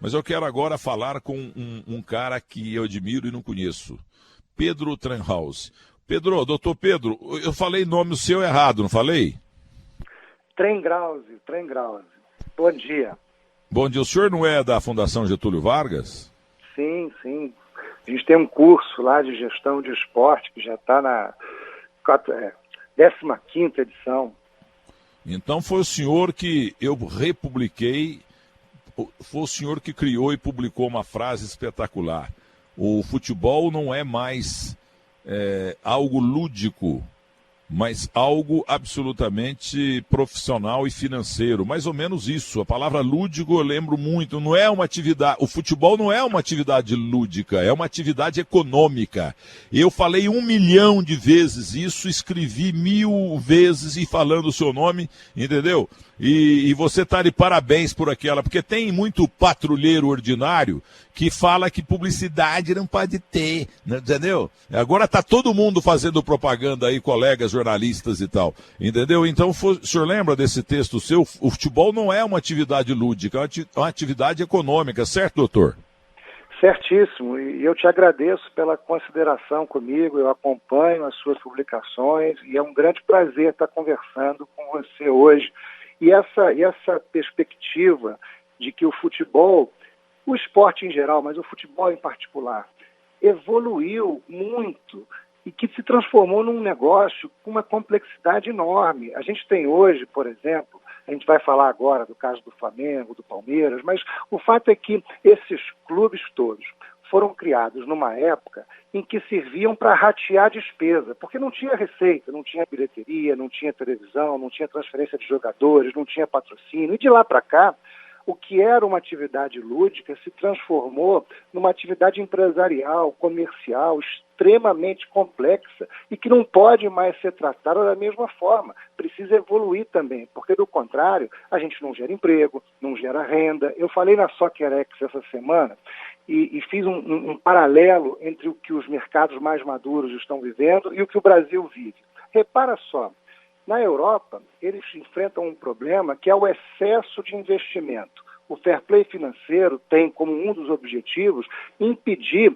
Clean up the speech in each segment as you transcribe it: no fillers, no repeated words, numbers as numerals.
Mas eu quero agora falar com um cara que eu admiro e não conheço. Pedro Trenhaus. Pedro, doutor Pedro, eu falei nome seu errado, não falei? Trengrause. Bom dia. Bom dia, o senhor não é da Fundação Getúlio Vargas? Sim. A gente tem um curso lá de gestão de esporte que já está na 15ª edição. Então foi o senhor que eu republiquei, foi o senhor que criou e publicou uma frase espetacular. O futebol não é mais algo lúdico, mas algo absolutamente profissional e financeiro. Mais ou menos isso. A palavra lúdico eu lembro muito. Não é uma atividade. O futebol não é uma atividade lúdica, é uma atividade econômica. Eu falei 1 milhão de vezes isso, escrevi 1000 vezes e falando o seu nome, entendeu? E você está de parabéns por aquela, porque tem muito patrulheiro ordinário que fala que publicidade não pode ter, entendeu? Agora está todo mundo fazendo propaganda aí, colegas jornalistas e tal, entendeu? Então, o senhor lembra desse texto seu? O futebol não é uma atividade lúdica, é uma atividade econômica, certo, doutor? Certíssimo, e eu te agradeço pela consideração comigo, eu acompanho as suas publicações e é um grande prazer estar conversando com você hoje. E essa perspectiva de que o futebol, o esporte em geral, mas o futebol em particular, evoluiu muito e que se transformou num negócio com uma complexidade enorme. A gente tem hoje, por exemplo, a gente vai falar agora do caso do Flamengo, do Palmeiras, mas o fato é que esses clubes todos foram criados numa época em que serviam para ratear despesa, porque não tinha receita, não tinha bilheteria, não tinha televisão, não tinha transferência de jogadores, não tinha patrocínio. E de lá para cá, o que era uma atividade lúdica se transformou numa atividade empresarial, comercial, extremamente complexa e que não pode mais ser tratada da mesma forma. Precisa evoluir também, porque do contrário, a gente não gera emprego, não gera renda. Eu falei na Soccerex essa semana e fiz um paralelo entre o que os mercados mais maduros estão vivendo e o que o Brasil vive. Repara só, na Europa, eles enfrentam um problema que é o excesso de investimento. O fair play financeiro tem como um dos objetivos impedir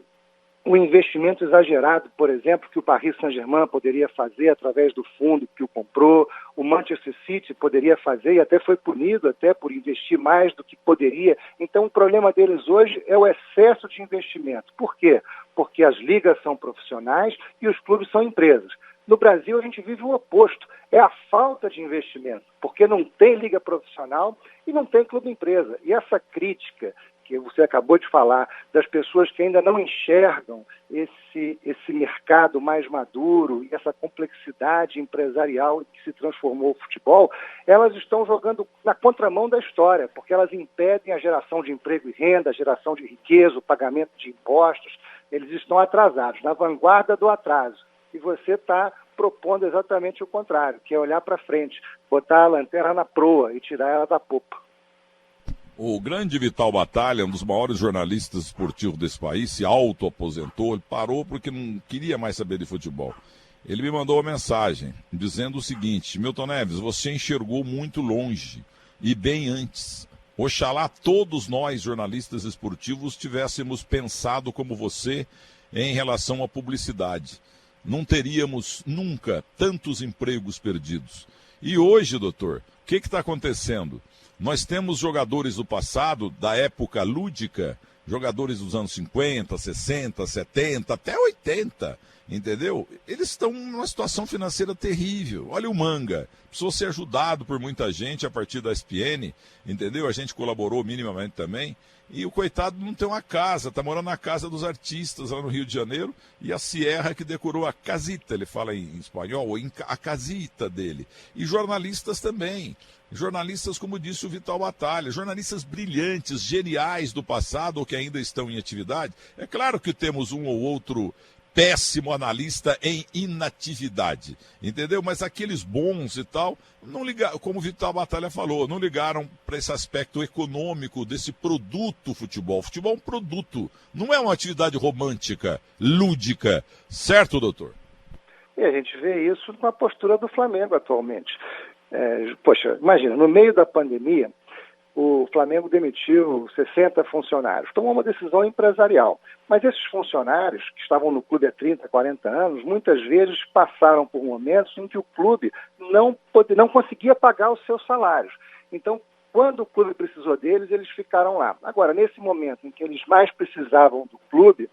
o investimento exagerado, por exemplo, que o Paris Saint-Germain poderia fazer através do fundo que o comprou, o Manchester City poderia fazer e até foi punido até por investir mais do que poderia. Então o problema deles hoje é o excesso de investimento. Por quê? Porque as ligas são profissionais e os clubes são empresas. No Brasil, a gente vive o oposto. É a falta de investimento, porque não tem liga profissional e não tem clube-empresa. E essa crítica que você acabou de falar, das pessoas que ainda não enxergam esse mercado mais maduro e essa complexidade empresarial que se transformou o futebol, elas estão jogando na contramão da história, porque elas impedem a geração de emprego e renda, a geração de riqueza, o pagamento de impostos. Eles estão atrasados, na vanguarda do atraso. E você está propondo exatamente o contrário, que é olhar para frente, botar a lanterna na proa e tirar ela da popa. O grande Vital Batalha, um dos maiores jornalistas esportivos desse país, se auto-aposentou, ele parou porque não queria mais saber de futebol. Ele me mandou uma mensagem dizendo o seguinte: Milton Neves, você enxergou muito longe e bem antes. Oxalá todos nós, jornalistas esportivos, tivéssemos pensado como você em relação à publicidade. Não teríamos nunca tantos empregos perdidos. E hoje, doutor, o que está acontecendo? Nós temos jogadores do passado, da época lúdica, jogadores dos anos 50, 60, 70, até 80, entendeu? Eles estão numa situação financeira terrível. Olha o Manga, precisou ser ajudado por muita gente a partir da ESPN, entendeu? A gente colaborou minimamente também. E o coitado não tem uma casa, está morando na casa dos artistas lá no Rio de Janeiro, e a Sierra que decorou a casita, ele fala em espanhol, a casita dele. E jornalistas também. Jornalistas, como disse o Vital Batalha, jornalistas brilhantes, geniais do passado ou que ainda estão em atividade. É claro que temos um ou outro péssimo analista em inatividade, entendeu? Mas aqueles bons e tal, não ligaram, como o Vital Batalha falou, não ligaram para esse aspecto econômico desse produto futebol. Futebol é um produto, não é uma atividade romântica, lúdica, certo, doutor? E a gente vê isso com a postura do Flamengo atualmente. Poxa, imagina, no meio da pandemia, o Flamengo demitiu 60 funcionários. Tomou uma decisão empresarial. Mas esses funcionários, que estavam no clube há 30, 40 anos, muitas vezes passaram por momentos em que o clube não conseguia pagar os seus salários. Então, quando o clube precisou deles, eles ficaram lá. Agora, nesse momento em que eles mais precisavam do clube,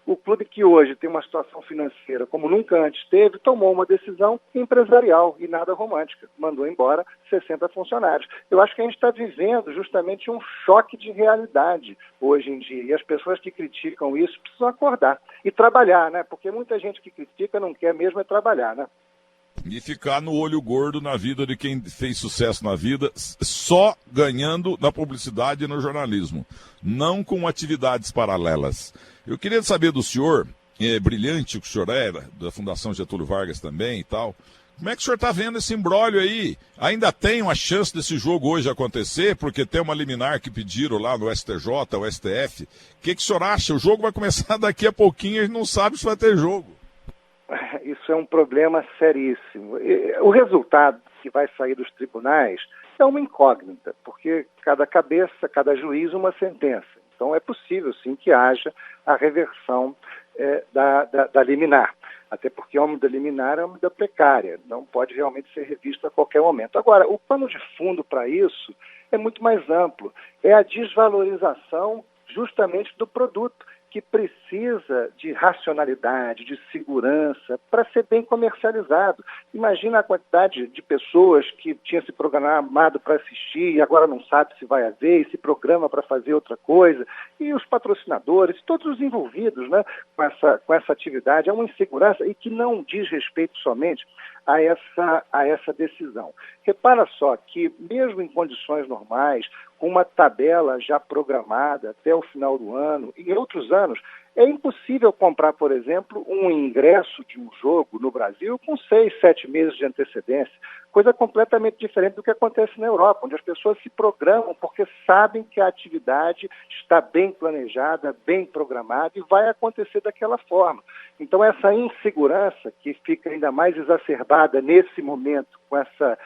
o clube que hoje tem uma situação financeira como nunca antes teve, tomou uma decisão empresarial e nada romântica. Mandou embora 60 funcionários. Eu acho que a gente está vivendo justamente um choque de realidade hoje em dia. E as pessoas que criticam isso precisam acordar e trabalhar, né? Porque muita gente que critica não quer mesmo é trabalhar, né? E ficar no olho gordo na vida de quem fez sucesso na vida, só ganhando na publicidade e no jornalismo, não com atividades paralelas. Eu queria saber do senhor, brilhante que o senhor era, da Fundação Getúlio Vargas também e tal, como é que o senhor está vendo esse imbróglio aí? Ainda tem uma chance desse jogo hoje acontecer, porque tem uma liminar que pediram lá no STJ, o STF. O que o senhor acha? O jogo vai começar daqui a pouquinho e a gente não sabe se vai ter jogo. Isso é um problema seríssimo. O resultado que vai sair dos tribunais é uma incógnita, porque cada cabeça, cada juiz, uma sentença. Então é possível, sim, que haja a reversão da liminar. Até porque a medida liminar é uma medida precária, não pode realmente ser revista a qualquer momento. Agora, o pano de fundo para isso é muito mais amplo. É a desvalorização justamente do produto, que precisa de racionalidade, de segurança, para ser bem comercializado. Imagina a quantidade de pessoas que tinha se programado para assistir e agora não sabe se vai haver, e se programa para fazer outra coisa. E os patrocinadores, todos os envolvidos, né, com essa atividade. É uma insegurança e que não diz respeito somente a essa decisão. Repara só que, mesmo em condições normais, com uma tabela já programada até o final do ano, em outros anos, é impossível comprar, por exemplo, um ingresso de um jogo no Brasil com 6, 7 meses de antecedência, coisa completamente diferente do que acontece na Europa, onde as pessoas se programam porque sabem que a atividade está bem planejada, bem programada e vai acontecer daquela forma. Então, essa insegurança, que fica ainda mais exacerbada nesse momento com essa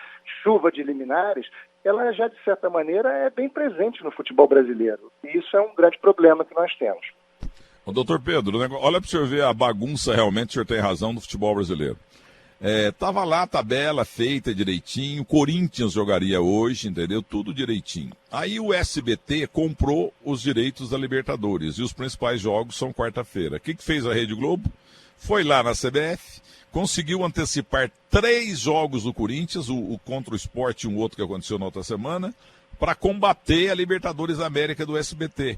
chuva de liminares, ela já, de certa maneira, é bem presente no futebol brasileiro. E isso é um grande problema que nós temos. Ô, doutor Pedro, olha para o senhor ver a bagunça realmente, o senhor tem razão, no futebol brasileiro. Tava lá a tabela feita direitinho, Corinthians jogaria hoje, entendeu? Tudo direitinho. Aí o SBT comprou os direitos da Libertadores e os principais jogos são quarta-feira. O que fez a Rede Globo? Foi lá na CBF, conseguiu antecipar 3 jogos do Corinthians, o contra o Sport e um outro que aconteceu na outra semana, para combater a Libertadores da América do SBT.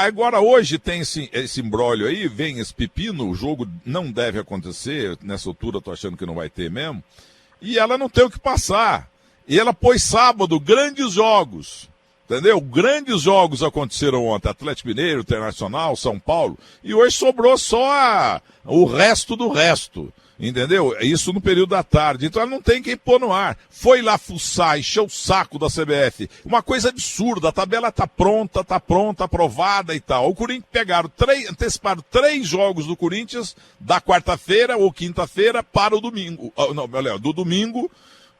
Agora hoje tem esse imbróglio aí, vem esse pepino, o jogo não deve acontecer, nessa altura eu tô achando que não vai ter mesmo, e ela não tem o que passar. E ela pôs sábado grandes jogos, entendeu? Grandes jogos aconteceram ontem, Atlético Mineiro, Internacional, São Paulo, e hoje sobrou só o resto do resto. Entendeu? Isso no período da tarde. Então ela não tem quem pôr no ar. Foi lá fuçar, encheu o saco da CBF. Uma coisa absurda. A tabela tá pronta, aprovada e tal. O Corinthians anteciparam 3 jogos do Corinthians da quarta-feira ou quinta-feira para o domingo. Não, melhor, do domingo.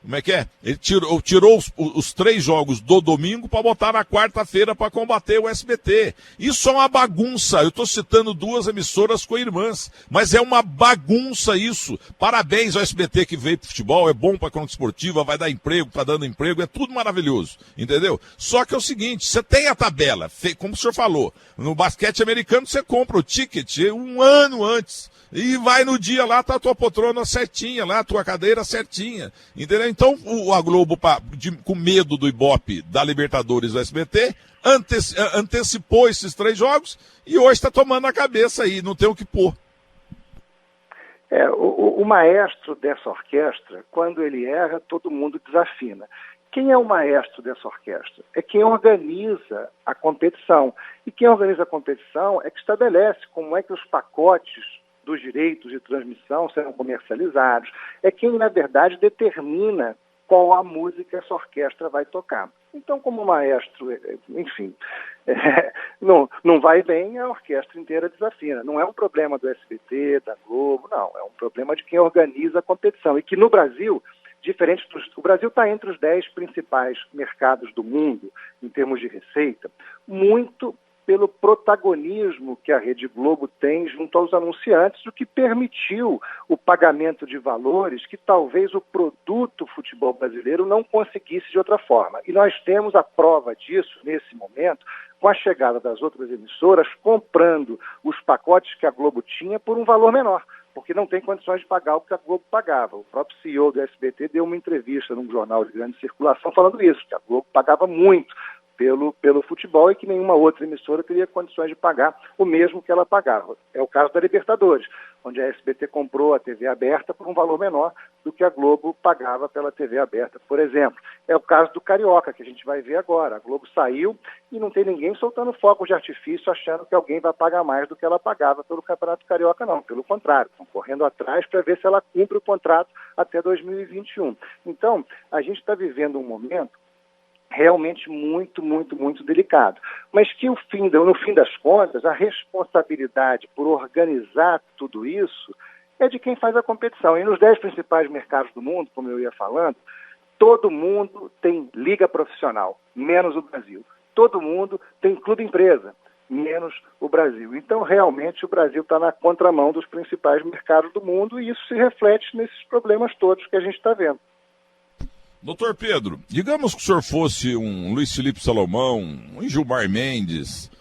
Como é que é? Ele tirou os 3 jogos do domingo para botar na quarta-feira para combater o SBT. Isso é uma bagunça. Eu estou citando 2 emissoras co-irmãs, mas é uma bagunça isso. Parabéns ao SBT que veio para o futebol, é bom para a crônica esportiva, vai dar emprego, está dando emprego, é tudo maravilhoso, entendeu? Só que é o seguinte, você tem a tabela, como o senhor falou, no basquete americano você compra o ticket 1 ano antes. E vai no dia lá, tá a tua poltrona certinha lá, a tua cadeira certinha, entendeu? Então, a Globo, com medo do Ibope da Libertadores do SBT, antecipou esses 3 jogos e hoje está tomando a cabeça aí, não tem o que pôr. O maestro dessa orquestra, quando ele erra, todo mundo desafina. Quem é o maestro dessa orquestra? É quem organiza a competição. E quem organiza a competição é que estabelece como é que os pacotes dos direitos de transmissão serão comercializados, é quem, na verdade, determina qual a música que essa orquestra vai tocar. Então, como o maestro, enfim, não vai bem, a orquestra inteira desafina. Não é um problema do SBT, da Globo, não. É um problema de quem organiza a competição. E que, no Brasil, O Brasil está entre os 10 principais mercados do mundo em termos de receita, muito pelo protagonismo que a Rede Globo tem junto aos anunciantes, o que permitiu o pagamento de valores que talvez o produto futebol brasileiro não conseguisse de outra forma. E nós temos a prova disso, nesse momento, com a chegada das outras emissoras, comprando os pacotes que a Globo tinha por um valor menor, porque não tem condições de pagar o que a Globo pagava. O próprio CEO do SBT deu uma entrevista num jornal de grande circulação falando isso, que a Globo pagava muito pelo futebol e que nenhuma outra emissora teria condições de pagar o mesmo que ela pagava. É o caso da Libertadores, onde a SBT comprou a TV aberta por um valor menor do que a Globo pagava pela TV aberta, por exemplo. É o caso do Carioca, que a gente vai ver agora. A Globo saiu e não tem ninguém soltando fogos de artifício achando que alguém vai pagar mais do que ela pagava pelo Campeonato Carioca, não. Pelo contrário, estão correndo atrás para ver se ela cumpre o contrato até 2021. Então, a gente está vivendo um momento realmente muito, muito, muito delicado. Mas que no fim das contas, a responsabilidade por organizar tudo isso é de quem faz a competição. E nos 10 principais mercados do mundo, como eu ia falando, todo mundo tem liga profissional, menos o Brasil. Todo mundo tem clube empresa, menos o Brasil. Então, realmente, o Brasil está na contramão dos principais mercados do mundo e isso se reflete nesses problemas todos que a gente está vendo. Doutor Pedro, digamos que o senhor fosse um Luiz Felipe Salomão, um Gilmar Mendes,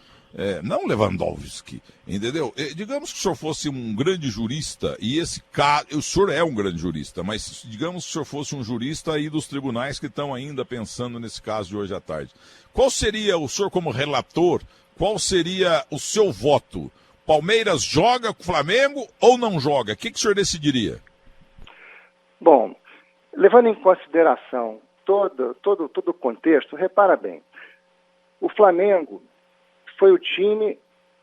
não Lewandowski, entendeu? Digamos que o senhor fosse um grande jurista, e esse caso, o senhor é um grande jurista, mas digamos que o senhor fosse um jurista aí dos tribunais que estão ainda pensando nesse caso de hoje à tarde. Qual seria, o senhor como relator, qual seria o seu voto? Palmeiras joga com o Flamengo ou não joga? O que o senhor decidiria? Bom, levando em consideração todo o contexto, repara bem, o Flamengo foi o time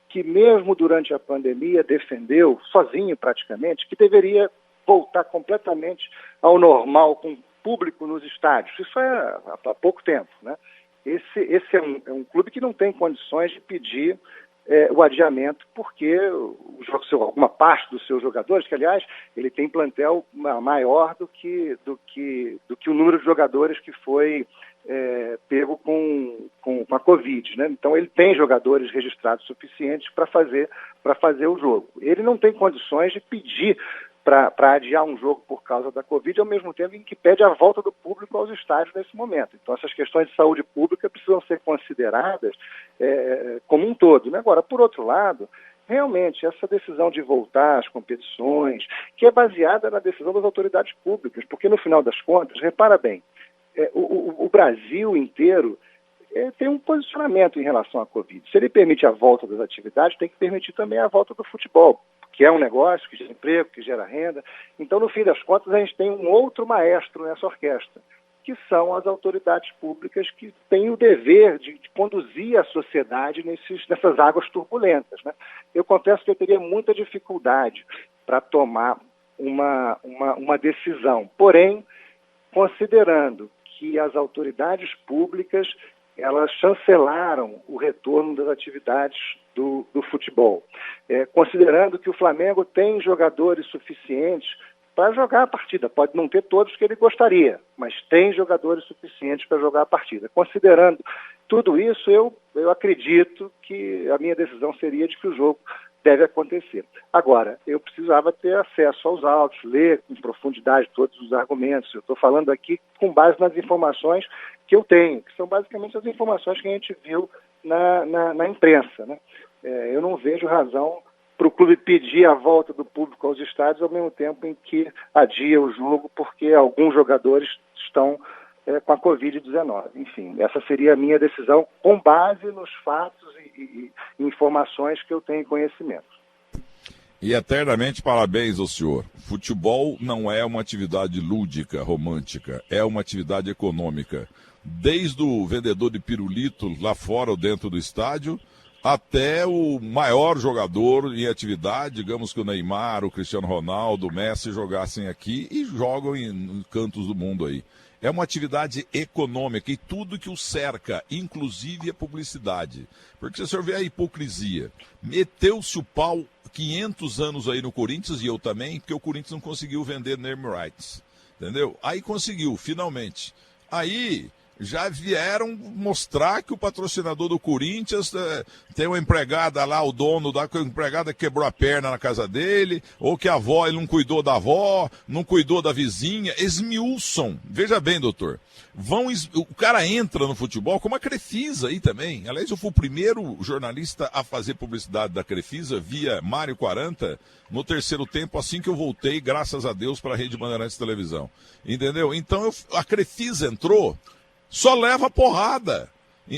que mesmo durante a pandemia defendeu, sozinho praticamente, que deveria voltar completamente ao normal com público nos estádios. Isso é há pouco tempo, né? Esse é um clube que não tem condições de pedir o adiamento, porque alguma parte dos seus jogadores, que aliás ele tem plantel maior do que o número de jogadores que foi pego com a Covid, né? Então ele tem jogadores registrados suficientes para fazer o jogo. Ele não tem condições de pedir para adiar um jogo por causa da Covid, ao mesmo tempo em que pede a volta do público aos estádios nesse momento. Então, essas questões de saúde pública precisam ser consideradas como um todo, né? Agora, por outro lado, realmente, essa decisão de voltar às competições, que é baseada na decisão das autoridades públicas, porque, no final das contas, repara bem, o Brasil inteiro tem um posicionamento em relação à Covid. Se ele permite a volta das atividades, tem que permitir também a volta do futebol, que é um negócio que gera emprego, que gera renda. Então, no fim das contas, a gente tem um outro maestro nessa orquestra, que são as autoridades públicas que têm o dever de conduzir a sociedade nessas águas turbulentas, né? Eu confesso que eu teria muita dificuldade para tomar uma decisão. Porém, considerando que as autoridades públicas elas chancelaram o retorno das atividades do futebol, considerando que o Flamengo tem jogadores suficientes para jogar a partida. Pode não ter todos que ele gostaria, mas tem jogadores suficientes para jogar a partida. Considerando tudo isso, eu acredito que a minha decisão seria de que o jogo deve acontecer. Agora, eu precisava ter acesso aos autos, ler com profundidade todos os argumentos. Eu estou falando aqui com base nas informações que eu tenho, que são basicamente as informações que a gente viu na imprensa, né? Eu não vejo razão para o clube pedir a volta do público aos estádios ao mesmo tempo em que adia o jogo porque alguns jogadores estão com a Covid-19. Enfim, essa seria a minha decisão com base nos fatos e informações que eu tenho conhecimento. E eternamente parabéns ao senhor. Futebol não é uma atividade lúdica, romântica, é uma atividade econômica. Desde o vendedor de pirulito lá fora ou dentro do estádio, até o maior jogador em atividade, digamos que o Neymar, o Cristiano Ronaldo, o Messi jogassem aqui e jogam em cantos do mundo aí. É uma atividade econômica e tudo que o cerca, inclusive a publicidade. Porque se o senhor vê a hipocrisia, meteu-se o pau 500 anos aí no Corinthians, e eu também, porque o Corinthians não conseguiu vender name rights. entendeu? Aí conseguiu, finalmente. Aí já vieram mostrar que o patrocinador do Corinthians tem uma empregada lá, o dono da empregada quebrou a perna na casa dele, ou que a avó, ele não cuidou da avó, não cuidou da vizinha, esmiuçam. Veja bem, doutor, o cara entra no futebol como a Crefisa aí também. Aliás, eu fui o primeiro jornalista a fazer publicidade da Crefisa via Mário 40 no terceiro tempo, assim que eu voltei, graças a Deus, para a Rede Bandeirantes de Televisão. Entendeu? Então a Crefisa entrou, só leva porrada.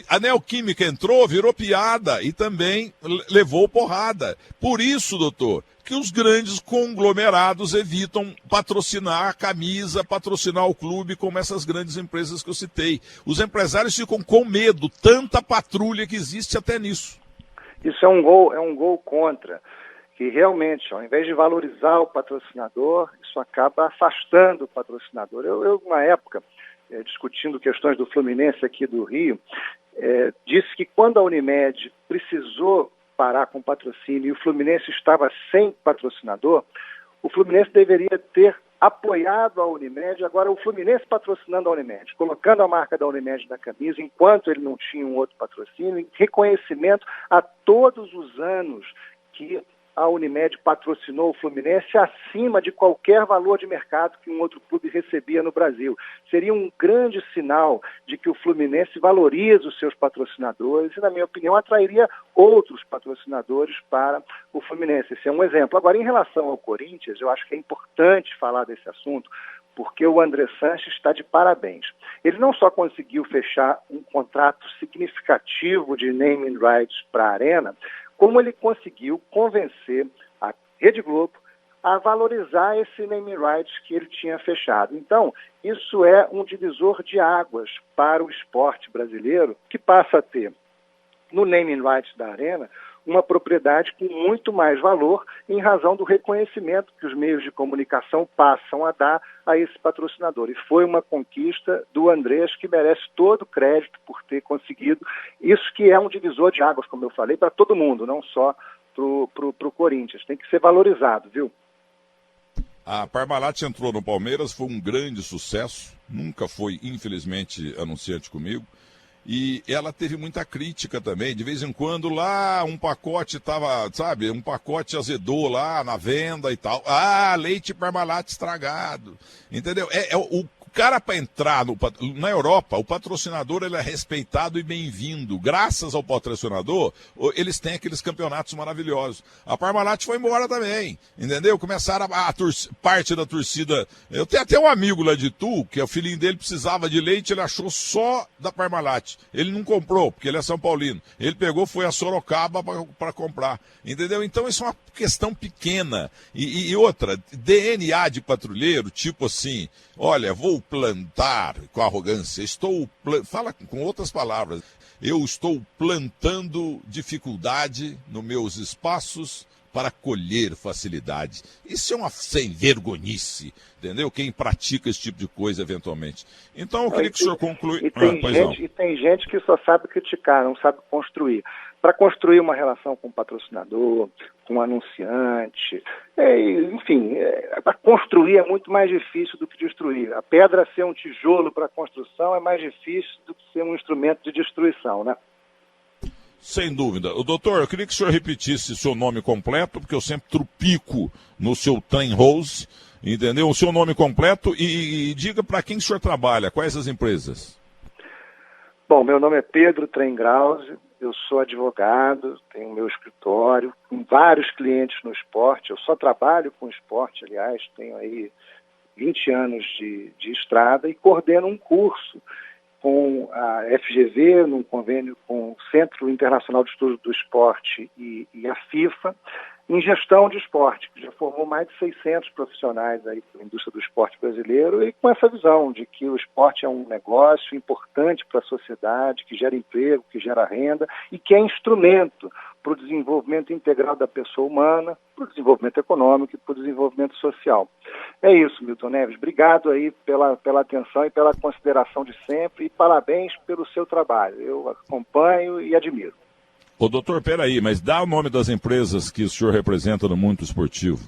A Neoquímica entrou, virou piada e também levou porrada. Por isso, doutor, que os grandes conglomerados evitam patrocinar a camisa, patrocinar o clube, como essas grandes empresas que eu citei. Os empresários ficam com medo, tanta patrulha que existe até nisso. Isso é um gol contra, que realmente, ao invés de valorizar o patrocinador, isso acaba afastando o patrocinador. Eu uma época, discutindo questões do Fluminense aqui do Rio, disse que quando a Unimed precisou parar com patrocínio e o Fluminense estava sem patrocinador, o Fluminense deveria ter apoiado a Unimed, agora o Fluminense patrocinando a Unimed, colocando a marca da Unimed na camisa, enquanto ele não tinha um outro patrocínio, em reconhecimento a todos os anos que a Unimed patrocinou o Fluminense acima de qualquer valor de mercado que um outro clube recebia no Brasil. Seria um grande sinal de que o Fluminense valoriza os seus patrocinadores e, na minha opinião, atrairia outros patrocinadores para o Fluminense. Esse é um exemplo. Agora, em relação ao Corinthians, eu acho que é importante falar desse assunto, porque o André Sanches está de parabéns. Ele não só conseguiu fechar um contrato significativo de naming rights para a Arena, como ele conseguiu convencer a Rede Globo a valorizar esse naming rights que ele tinha fechado. Então, isso é um divisor de águas para o esporte brasileiro, que passa a ter, no naming rights da Arena, uma propriedade com muito mais valor em razão do reconhecimento que os meios de comunicação passam a dar a esse patrocinador. E foi uma conquista do Andrés que merece todo o crédito por ter conseguido isso, que é um divisor de águas, como eu falei, para todo mundo, não só para o Corinthians. Tem que ser valorizado, viu? A Parmalat entrou no Palmeiras, foi um grande sucesso, nunca foi, infelizmente, anunciante comigo. E ela teve muita crítica também, de vez em quando lá um pacote estava, sabe, um pacote azedou lá na venda e tal. Ah, leite Parmalat estragado, entendeu? O cara para entrar na Europa, o patrocinador ele é respeitado e bem-vindo. Graças ao patrocinador, eles têm aqueles campeonatos maravilhosos. A Parmalat foi embora também, entendeu? Começaram parte da torcida. Eu tenho até um amigo lá de Itu, que o filhinho dele precisava de leite, ele achou só da Parmalat. Ele não comprou, porque ele é São Paulino. Ele pegou, foi a Sorocaba para comprar, entendeu? Então isso é uma questão pequena. E outra, DNA de patrulheiro, tipo assim, olha, vou plantar, com arrogância, fala com outras palavras, eu estou plantando dificuldade nos meus espaços para colher facilidade. Isso é uma sem-vergonhice, entendeu? Quem pratica esse tipo de coisa eventualmente. Então eu queria que o senhor conclua. E tem gente que só sabe criticar, não sabe construir. Para construir uma relação com o patrocinador, com o anunciante, enfim, para construir é muito mais difícil do que destruir. A pedra ser um tijolo para construção é mais difícil do que ser um instrumento de destruição, né? Sem dúvida. O doutor, eu queria que o senhor repetisse seu nome completo, porque eu sempre trupico no seu trem rose, entendeu? O seu nome completo e diga para quem o senhor trabalha, quais as empresas? Bom, meu nome é Pedro Trengrause, eu sou advogado, tenho meu escritório, com vários clientes no esporte, eu só trabalho com esporte, aliás, tenho aí 20 anos de estrada e coordeno um curso com a FGV, num convênio com o Centro Internacional de Estudos do Esporte e a FIFA, em gestão de esporte, que já formou mais de 600 profissionais aí para a indústria do esporte brasileiro e com essa visão de que o esporte é um negócio importante para a sociedade, que gera emprego, que gera renda e que é instrumento para o desenvolvimento integral da pessoa humana, para o desenvolvimento econômico e para o desenvolvimento social. É isso, Milton Neves. Obrigado aí pela atenção e pela consideração de sempre e parabéns pelo seu trabalho. Eu acompanho e admiro. Ô doutor, peraí, mas dá o nome das empresas que o senhor representa no mundo esportivo.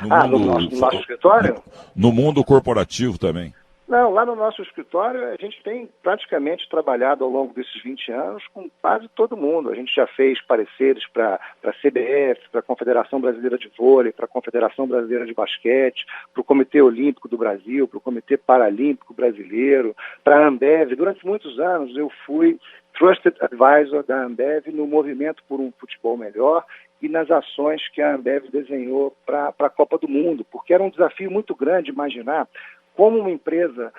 No nosso escritório? No mundo corporativo também. Não, lá no nosso escritório a gente tem praticamente trabalhado ao longo desses 20 anos com quase todo mundo. A gente já fez pareceres para a CBF, para a Confederação Brasileira de Vôlei, para a Confederação Brasileira de Basquete, para o Comitê Olímpico do Brasil, para o Comitê Paralímpico Brasileiro, para a Ambev. Durante muitos anos eu fui Trusted Advisor da Ambev no movimento por um futebol melhor e nas ações que a Ambev desenhou para a Copa do Mundo, porque era um desafio muito grande imaginar como uma empresa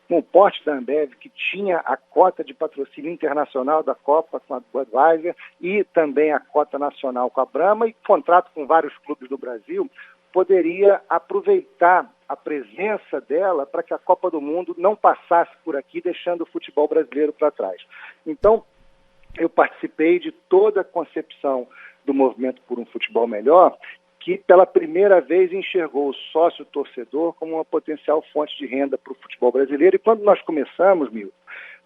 com o porte da Ambev, que tinha a cota de patrocínio internacional da Copa com a Budweiser e também a cota nacional com a Brahma e contrato com vários clubes do Brasil, poderia aproveitar a presença dela para que a Copa do Mundo não passasse por aqui, deixando o futebol brasileiro para trás. Então, eu participei de toda a concepção do movimento por um futebol melhor, que pela primeira vez enxergou o sócio-torcedor como uma potencial fonte de renda para o futebol brasileiro. E quando nós começamos, Milton,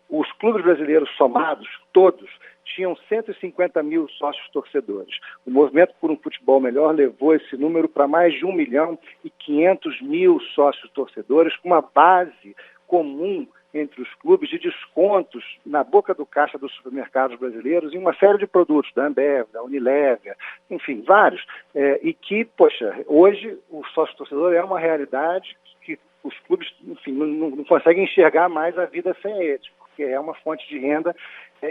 os clubes brasileiros somados, todos, tinham 150 mil sócios-torcedores. O movimento por um futebol melhor levou esse número para mais de 1.500.000 sócios-torcedores, com uma base comum entre os clubes de descontos na boca do caixa dos supermercados brasileiros em uma série de produtos, da Ambev, da Unilever, enfim, vários. E que, poxa, hoje o sócio-torcedor é uma realidade que os clubes, enfim, não conseguem enxergar mais a vida sem eles, porque é uma fonte de renda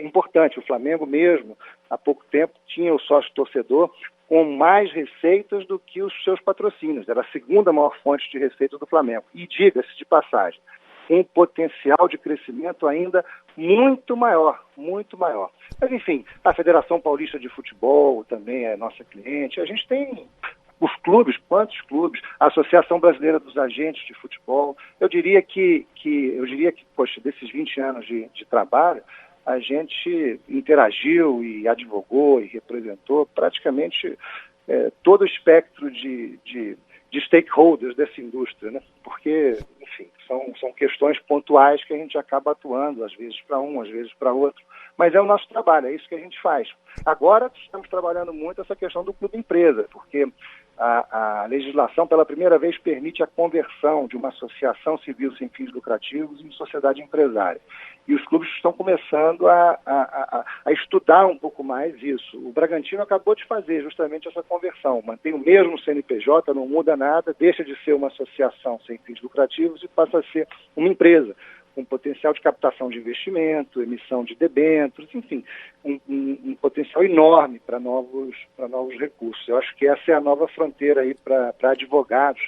importante. O Flamengo mesmo, há pouco tempo, tinha o sócio-torcedor com mais receitas do que os seus patrocínios. Era a segunda maior fonte de receita do Flamengo. E diga-se de passagem, um potencial de crescimento ainda muito maior, muito maior. Mas, enfim, a Federação Paulista de Futebol também é nossa cliente. A gente tem os clubes, quantos clubes? A Associação Brasileira dos Agentes de Futebol. Eu diria que poxa, desses 20 anos de trabalho, a gente interagiu e advogou e representou praticamente todo o espectro de stakeholders dessa indústria, né? Porque, enfim, são questões pontuais que a gente acaba atuando, às vezes para um, às vezes para outro, mas é o nosso trabalho, é isso que a gente faz. Agora estamos trabalhando muito essa questão do clube empresa, porque a legislação pela primeira vez permite a conversão de uma associação civil sem fins lucrativos em sociedade empresária. E os clubes estão começando a estudar um pouco mais isso. O Bragantino acabou de fazer justamente essa conversão. Mantém o mesmo CNPJ, não muda nada, deixa de ser uma associação sem fins lucrativos e passa a ser uma empresa, com potencial de captação de investimento, emissão de debêntures, enfim, um potencial enorme para novos recursos. Eu acho que essa é a nova fronteira aí para advogados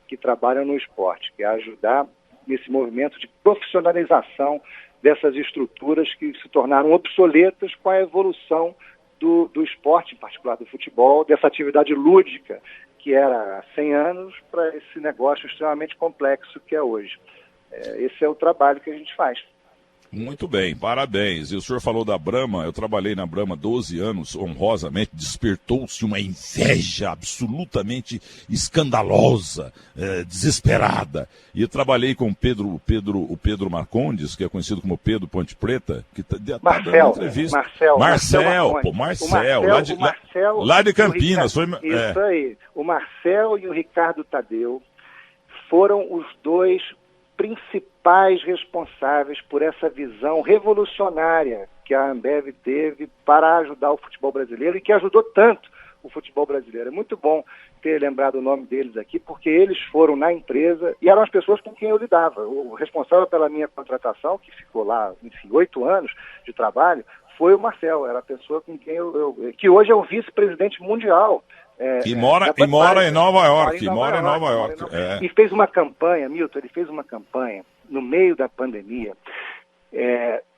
que trabalham no esporte, que é ajudar nesse movimento de profissionalização dessas estruturas que se tornaram obsoletas com a evolução do esporte, em particular do futebol, dessa atividade lúdica que era há 100 anos para esse negócio extremamente complexo que é hoje. Esse é o trabalho que a gente faz. Muito bem, parabéns. E o senhor falou da Brahma, eu trabalhei na Brahma 12 anos, honrosamente, despertou-se uma inveja absolutamente escandalosa, desesperada. E eu trabalhei com o Pedro Marcondes, que é conhecido como Pedro Ponte Preta, que está dando entrevista. Marcel, lá de Campinas. Isso aí, o Marcel e o Ricardo Tadeu foram os dois principais responsáveis por essa visão revolucionária que a Ambev teve para ajudar o futebol brasileiro e que ajudou tanto o futebol brasileiro. É muito bom ter lembrado o nome deles aqui, porque eles foram na empresa e eram as pessoas com quem eu lidava. O responsável pela minha contratação, que ficou lá, enfim, 8 anos de trabalho, foi o Marcel. Era a pessoa com quem que hoje é o vice-presidente mundial. E mora em Nova York. E fez uma campanha, Milton, ele fez uma campanha no meio da pandemia,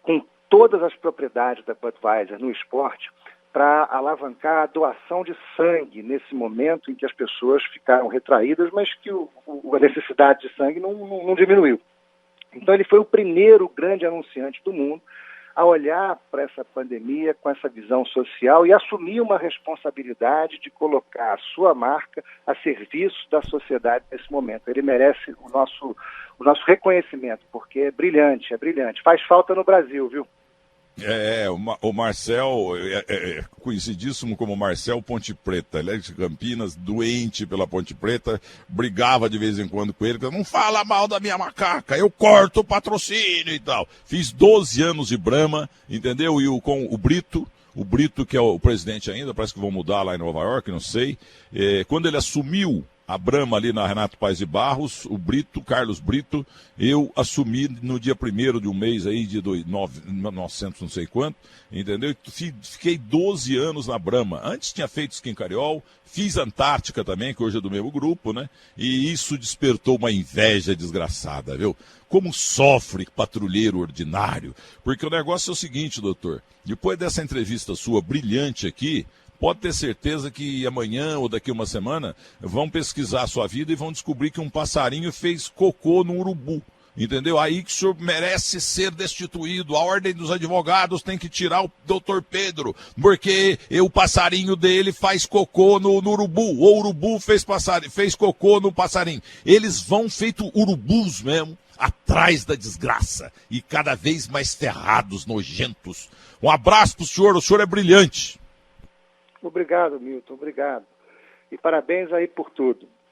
com todas as propriedades da Budweiser no esporte, para alavancar a doação de sangue nesse momento em que as pessoas ficaram retraídas, mas que a necessidade de sangue não diminuiu. Então ele foi o primeiro grande anunciante do mundo a olhar para essa pandemia com essa visão social e assumir uma responsabilidade de colocar a sua marca a serviço da sociedade nesse momento. Ele merece o nosso reconhecimento, porque é brilhante. Faz falta no Brasil, viu? O Marcel é conhecidíssimo como Marcel Ponte Preta. Ele é de Campinas, doente pela Ponte Preta, brigava de vez em quando com ele, não fala mal da minha macaca, eu corto o patrocínio e tal. Fiz 12 anos de Brahma, entendeu? E com o Brito, que é o presidente ainda, parece que vão mudar lá em Nova York, não sei. Quando ele assumiu a Brahma ali na Renato Paes de Barros, o Brito, Carlos Brito, eu assumi no dia 1º de um mês aí de 1900 não sei quanto, entendeu? Fiquei 12 anos na Brahma. Antes tinha feito Skin Cariol, fiz Antártica também, que hoje é do mesmo grupo, né? E isso despertou uma inveja desgraçada, viu? Como sofre patrulheiro ordinário. Porque o negócio é o seguinte, doutor, depois dessa entrevista sua brilhante aqui, pode ter certeza que amanhã ou daqui uma semana vão pesquisar a sua vida e vão descobrir que um passarinho fez cocô no urubu. Entendeu? Aí que o senhor merece ser destituído. A ordem dos advogados tem que tirar o doutor Pedro, porque o passarinho dele faz cocô no urubu. O urubu fez cocô no passarinho. Eles vão feito urubus mesmo, atrás da desgraça. E cada vez mais ferrados, nojentos. Um abraço pro senhor, o senhor é brilhante. Obrigado, Milton, obrigado. E parabéns aí por tudo.